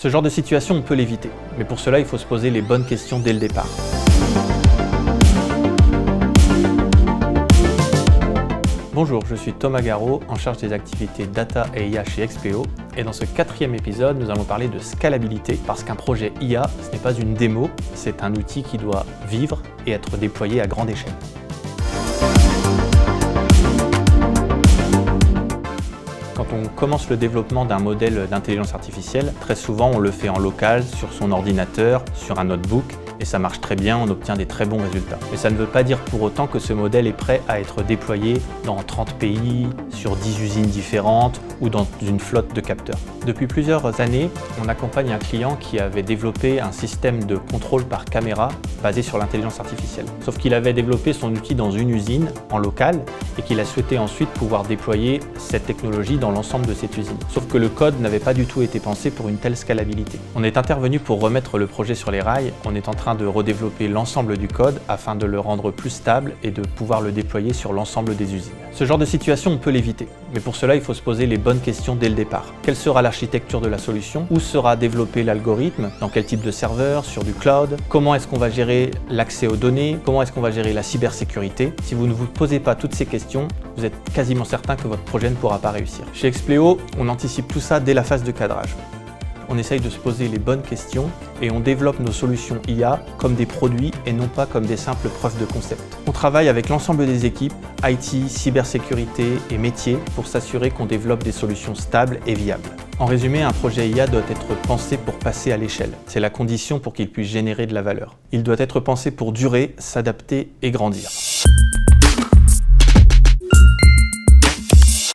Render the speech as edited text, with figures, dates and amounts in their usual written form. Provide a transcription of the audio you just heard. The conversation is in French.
Ce genre de situation, on peut l'éviter, mais pour cela, il faut se poser les bonnes questions dès le départ. Bonjour, je suis Thomas Garot, en charge des activités Data et IA chez XPO. Et dans ce 4e épisode, nous allons parler de scalabilité, parce qu'un projet IA, ce n'est pas une démo, c'est un outil qui doit vivre et être déployé à grande échelle. Quand on commence le développement d'un modèle d'intelligence artificielle, très souvent on le fait en local, sur son ordinateur, sur un notebook, et ça marche très bien, on obtient des très bons résultats. Mais ça ne veut pas dire pour autant que ce modèle est prêt à être déployé dans 30 pays, sur 10 usines différentes ou dans une flotte de capteurs. Depuis plusieurs années, on accompagne un client qui avait développé un système de contrôle par caméra basé sur l'intelligence artificielle. Sauf qu'il avait développé son outil dans une usine, en local, et qu'il a souhaité ensuite pouvoir déployer cette technologie dans l'ensemble de cette usine. Sauf que le code n'avait pas du tout été pensé pour une telle scalabilité. On est intervenu pour remettre le projet sur les rails, on est en train de redévelopper l'ensemble du code afin de le rendre plus stable et de pouvoir le déployer sur l'ensemble des usines. Ce genre de situation, on peut l'éviter, mais pour cela, il faut se poser les bonnes questions dès le départ. Quelle sera l'architecture de la solution? Où sera développé l'algorithme? Dans quel type de serveur? Sur du cloud? Comment est-ce qu'on va gérer l'accès aux données? Comment est-ce qu'on va gérer la cybersécurité? Si vous ne vous posez pas toutes ces questions, vous êtes quasiment certain que votre projet ne pourra pas réussir. Chez XPO, on anticipe tout ça dès la phase de cadrage. On essaye de se poser les bonnes questions et on développe nos solutions IA comme des produits et non pas comme des simples preuves de concept. On travaille avec l'ensemble des équipes, IT, cybersécurité et métiers pour s'assurer qu'on développe des solutions stables et viables. En résumé, un projet IA doit être pensé pour passer à l'échelle. C'est la condition pour qu'il puisse générer de la valeur. Il doit être pensé pour durer, s'adapter et grandir.